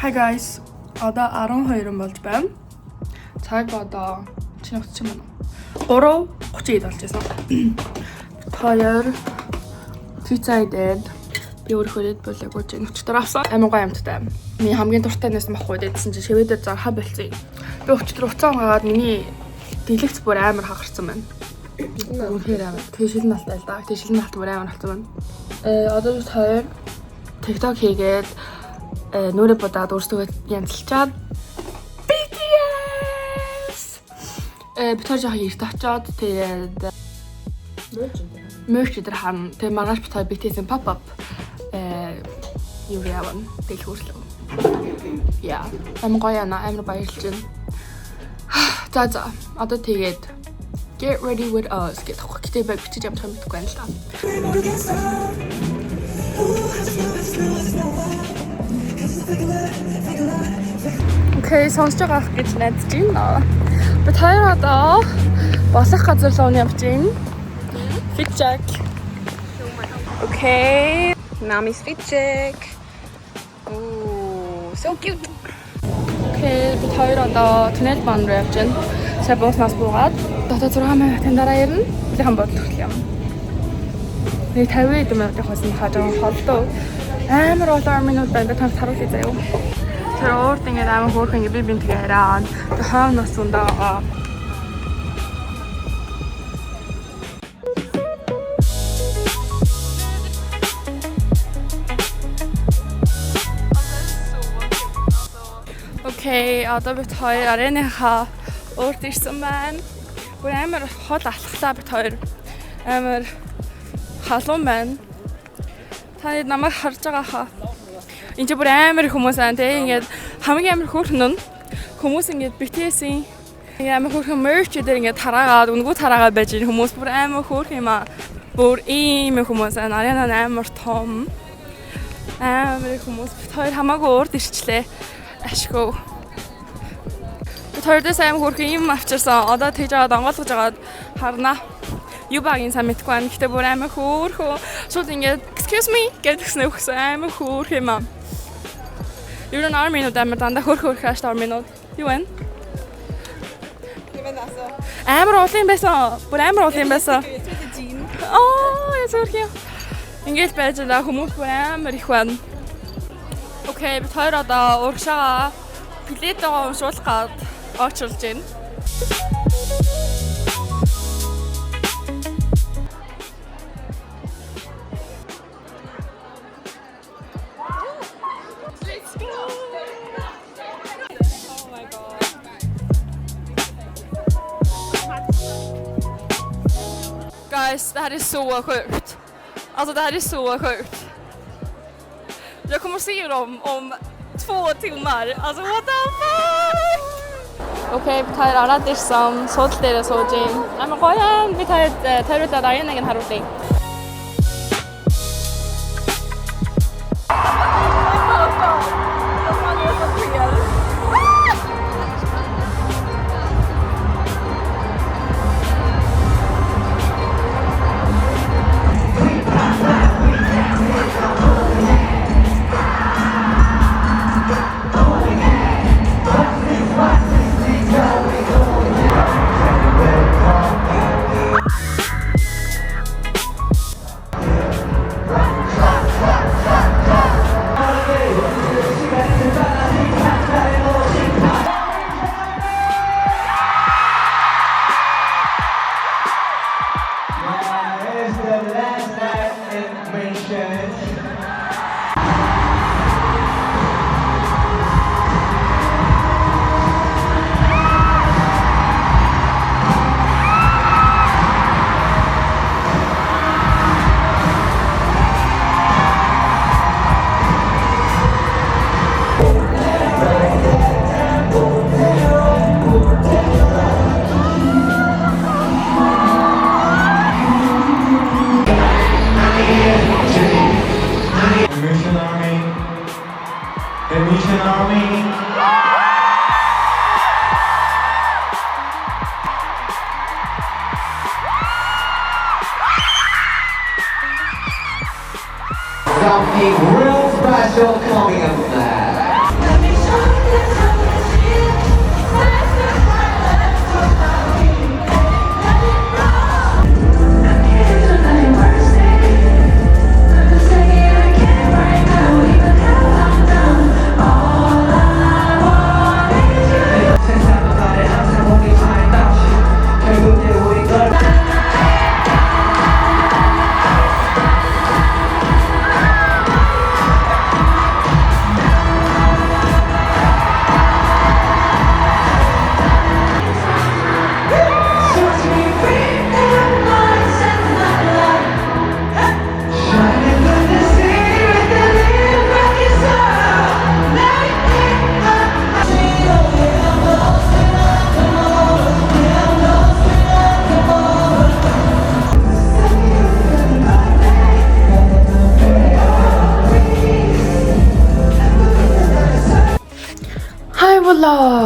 Hi guys. Одоо 12 болж байна. Цаг одоо чинь утсан байна уу? 3:30 болж байсан. Хоёр пицца идээд би өөрөөр болоогүй чинь өчтөр авсан. Амгаа амттай. Миний хамгийн дуртай нэс махгүй дэдсэн чинь шивэдээр зархаа болцсон. Би өчтөр уцаан гаад миний дэлгэц бүр амар хагарсан байна. Үнэхээр амар. Тэшил настай л да. Тэшил настай бүр амар болсон байна. Одоо бид хоёр TikTok хийгээд нүрэ бодоод өөрсдөө янзлчаад BTS бид хоёр жаа ирт очоод тэгээд merch дээр хан тэгээд маргааш бид хоёр BTS-ийн pop up юу яаван дэлгүүрлээ. Яа, амар баярлж байна. За одоо тэгээд get ready with us гэх хэвчээ бичиж амжих юм гэдэггүй юм л та. Окей, сонсож байгаа гэж найдаж байна. Бид хоёр одоо босох газар руу явж байна. Fit check. Okay. Mommy's fit check. Oh, so cute. Okay, бид хоёр одоо туннел баан руу явж байна. Сая бууснаас буугаад дотоод 6 минутын дараа ирнэ. Бихэн бодох юм. Нэг 50 минут явахсан хажуу холдоо. Амар олон минут байна. Та харуулъя заяа. Тэр уурд ингээд амар хөөрхөн би бинтгээ хараад хойноос ундаа. Окей, одоо бид хоёр ареныхаа уурд ирсэн байна. Бүр амар хол алхлаа бид хоёр. Амар халуун байна. Та намайг харж байгаа хаа. Энд бүр амар хүмүүс аа тий ингээд хамгийн амар хөөрхөн нь хүмүүс ингээд BTS-ийн амар хөөрхөн merch дээр ингээд тараагаад үнгүү тараагаад байж байгаа хүмүүс бүр амар хөөрхөн юм аа. Бүр ийм хүмүүс аа арена амар том. Амар хүмүүс бид хоёр хамаагүй урд ирчлээ. Ашгүй. Бид хоёрдоо сайн хөөрхөн юм авчирсан. Одоо тэгж аваад онгойлгож аваад харна. Юу багийн сайн мэдгүй байна. Гэтэ бүр амар хөөрхөн. Шууд ингээд excuse me гэдгсэн өгсөн амар хөөрхөн юм аа. Юу нэг 10 минут амар дандаа хөөрхөн хааш 10 минут. Юу вэ? Амар уулын байсан. Бүр амар уулын байсан. Яа зөвхөн. Ингээд байж байгаа хүмүүс бүр амар их байна. Окей, бид хоёр одоо урагшаа плетэйгээ уншуулах гээд очилж байна. Guys, det här är så sjukt. Alltså det här är så sjukt. Jag kommer se dem om 2 timmar. Alltså what the fuck? Okej, vi tar alla som sålt det så gym. Nej men kolla, vi tar ut där igen en här ute. Something real special coming up there.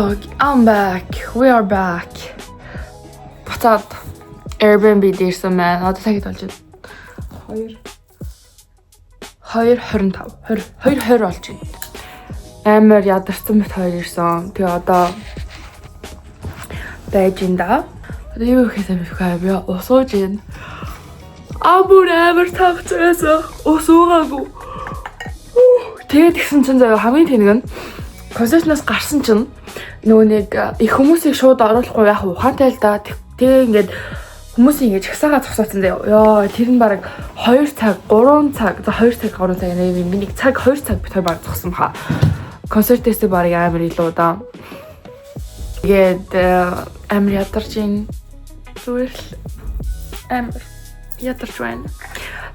Oh, I'm back. We are back. Буцаад Airbnb дээрсэн маань одоо цагт болж байна. 2:25 2:20 болж байна. Амар ядарсан мэт хоёр ирсэн. Тэгээ одоо байж ин да. Одоо юу хийх вэ? Би усууж байна. Амар тагцаасаа усуугаагүй. Тэгээд гисэн чинь заяа хамгийн тэнэг нь концертнаас гарсан чинь нөгөө нэг их хүмүүсийг шууд оруулахгүй яах ухаантай л да. Тэгээ ингээд хүмүүс ингэж хасаага зогсооцсон заяа. Ёо тэр нь баг 2 цаг 3 цаг за 2 цаг 3 цаг нэ миний цаг 2 цаг битэр баг зогсон хаа. Концертээс баг амар илүү да. Тэгээд амар ядарч ин зүгээр л амар ядарч байна.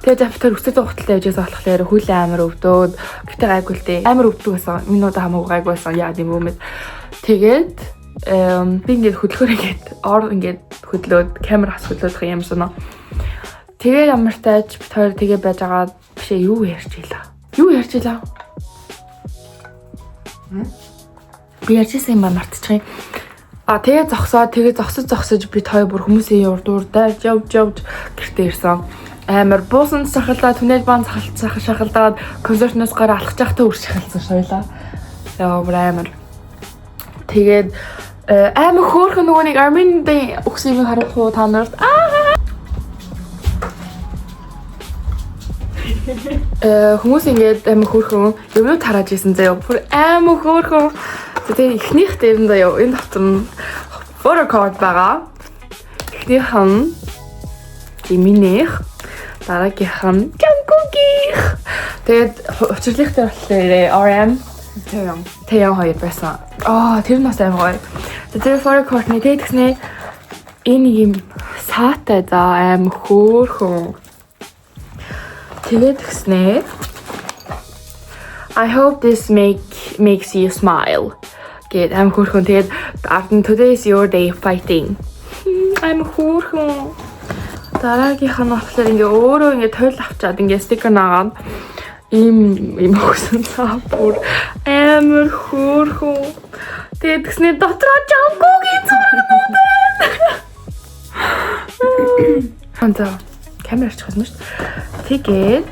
Тэгээд завтар өсөлт хугацаатай явж байгаа болохоор хүлээ амар өвдөөд гэтээ гайгүй л дээ. Амар өвдөг байсан. Минут хамаагүй гайгүй байсан. Яа гэм юм бэ? Тэгээд би ингээд хөдөлгөөр ингээд хөдлөөд камер хас хөдлөөд байгаа юм санаа. Тэгээ ямар тааж бит хоёр тэгээ байж байгаа бишээ юу ярьж илаа. Юу ярьж илаа? Би ярьжсэн юм ба мартчихъя. Тэгээ зогсож бит хоёр бүр хүмүүсийн урдуурдаа явж гэртээ ирсэн. Амар буусан сахалаа түнэл баан сахалдаад концертноос гараа алхаж байхдаа үрж шахалсан шойлаа. Яа бүр амар. Тэгээд амар хөөрхөн нөгөө нэг Armin-ийн өгсөн юм харах уу та нарт? Хүмүүс ингээд амар хөөрхөн юмнууд тарааж исэн заяа. Бүр амар хөөрхөн. Тэгээд эхнийх дээр нь заяа энэ дотор нь фотокарт байгаа. Эхнийх нь Жиминийх, дараагийнх нь Jungkook. Тэгээд учирлынхтай болохоор RM Taeyang хоёр байсан. Тэр нь бас амар гоё. Тэгээд фотокартны тэгснэ энэ юм саатай за амар хөөрхөн. Тэгээд тэгснэ I hope this makes you smile. Гэт амар хөөрхөн. Тэгээд ард нь today is your day fighting. Амар хөөрхөн. Дараагийнх нь болохоор ингээ өөрөө ингээ тойл авчаад ингээ стикер наагаад ийм өгсөн цаа бүр амар хөөрхөн. Тэгээд тэгснэ дотроо Jungkook-ийн зураг байна. Камерч хасна шүү дээ. Тэгээд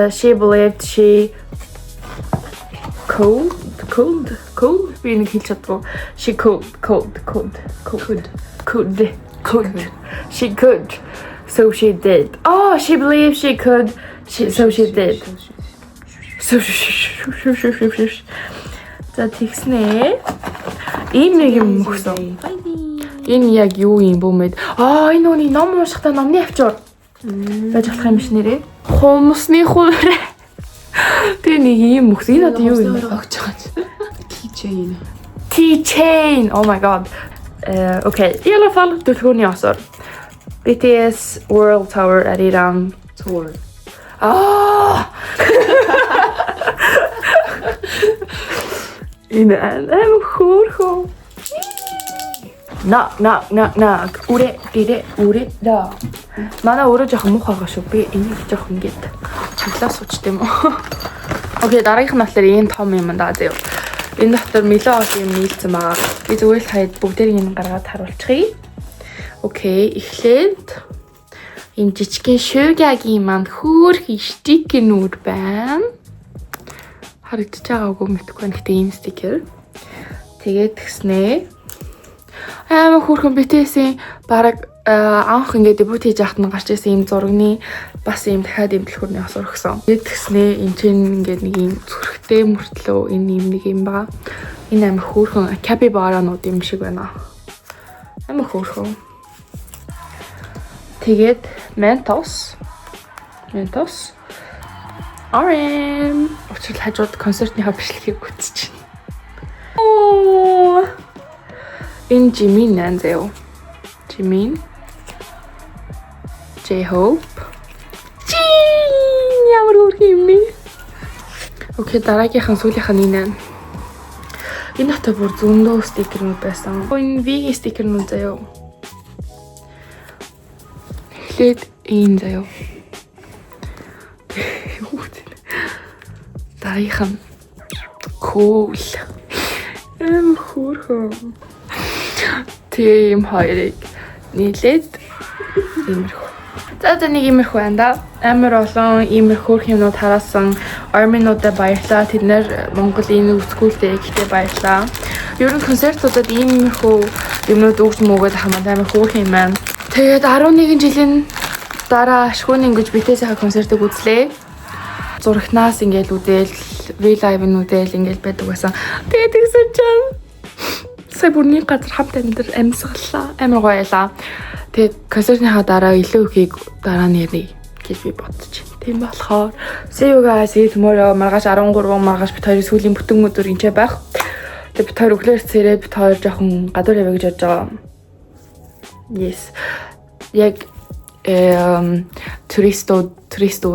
she believed she cold би нэг хэлж чаддгүй. She could. She could. So she did. She believed she could. So she did. За тэгснэ. Ийм нэг юм өгсөн. Энэ яг юу юм бүү мэд. Энэ үний ном уншихтаа номны авчуур. Байж болох юм биш нэрээ. Хумсны хувраа. Тэгээ нэг юм өгсөн. Энэ одоо юу юм бэ? Огч байгаа. Keychain. Oh my god. Okej, i alla fall dulhörni asar. BTS World Tour Ariran Tour. Энэ амар хөөрхөн. Нак. Үрэ да. Манай өөрөө жоохон муухай байгаа шүү. Би энийг жоохон ингэж чиглаа суучт юм уу. Окей, дараагийнх нь болохоор энэ том юм даа заяа. Энэ дотор мэлэн ос юм нийлцэн байгаа. Би зүгээр л хаяад бүгдээрийг энэ гаргаад харуулчихъя. Окей, эхлээд энэ жижигхэн Sugaгийн манд хөөрхөн стикернүүд байна. Харагдаж байгаагүй мэдгүй нэгтэй ийм стикер. Тэгээд тэгснэ. Амар хөөрхөн BTS-ийн бараг анх ингээд дебют хийж яхад нь гарч ирсэн ийм зурагны бас ийм дахиад ийм дэлгүүрний ос өргсөн. Тэгээд тэгснэ энэ чинь ингээд нэг ийм зүрхтэй мөртлөө энэ ийм нэг юм байгаа. Энэ амар хөөрхөн capybara-нууд юм шиг байна. Амар хөөрхөн. Тэгээд Mentos RM очрол хажууд концертныхаа бичлэгийг гүйтэж байна. Энэ Jimin нан заяа. Jimin. J-Hope. Ямар хөөрхөн юм бэ? Окей, дараагийнхан сүүлийнх нь энэ. Энэ хата бүр зөндөө стикернүүд байсан. Энэ V-ийн стикернүүд заяа. Эхлээд энэ заяа. Дараагийнхан cool. Хөөрхөн. Тийм хоёрыг нийлээд иймэрхүү. За нэг иймэрхүү байна да. Амар олон иймэрхүү юмнууд хараасан арминуудад баярлаа. Тэд нэр Монголын үсгүүлтэй ихтэй баярлаа. Ер нь концертуудад иймэрхүү юмнууд өгч мөгөөд хамаатай амар хөөрх юм байна. Тэгээд 11 жилийн дараа ашгүй ингэж BTS-ийн концертыг үзлээ. Зурагнаас ингээл үдээл, V-Live-ын үдээл ингээл байдаг байсан. Тэгээд тэгсэн чинь сая бүрний газар хамт амьсгалаа. Амар гоё ялаа. Тэгээд концертынхаа дараа илүү ихийг дараа нэрээ гэж би бодчих. Тийм болохоор see you guys tomorrow маргааш 13 маргааш бит хоёрын сүүлийн бүтэн өдөр инчээ байх. Тэгээд бит хоёр өглөөс цэрээд бит хоёр жоохон гадуур яваа гэж бодож байгаа. Yes. Яг туристууд tourist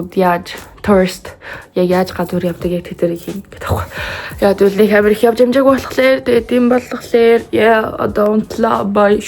яаж гадуур явдаг яг тэдэрийг хийн гэдэг байна. Яа тэгвэл нэг амир их явж амжаагүй болохоор тэгээд юм болохоор don't love by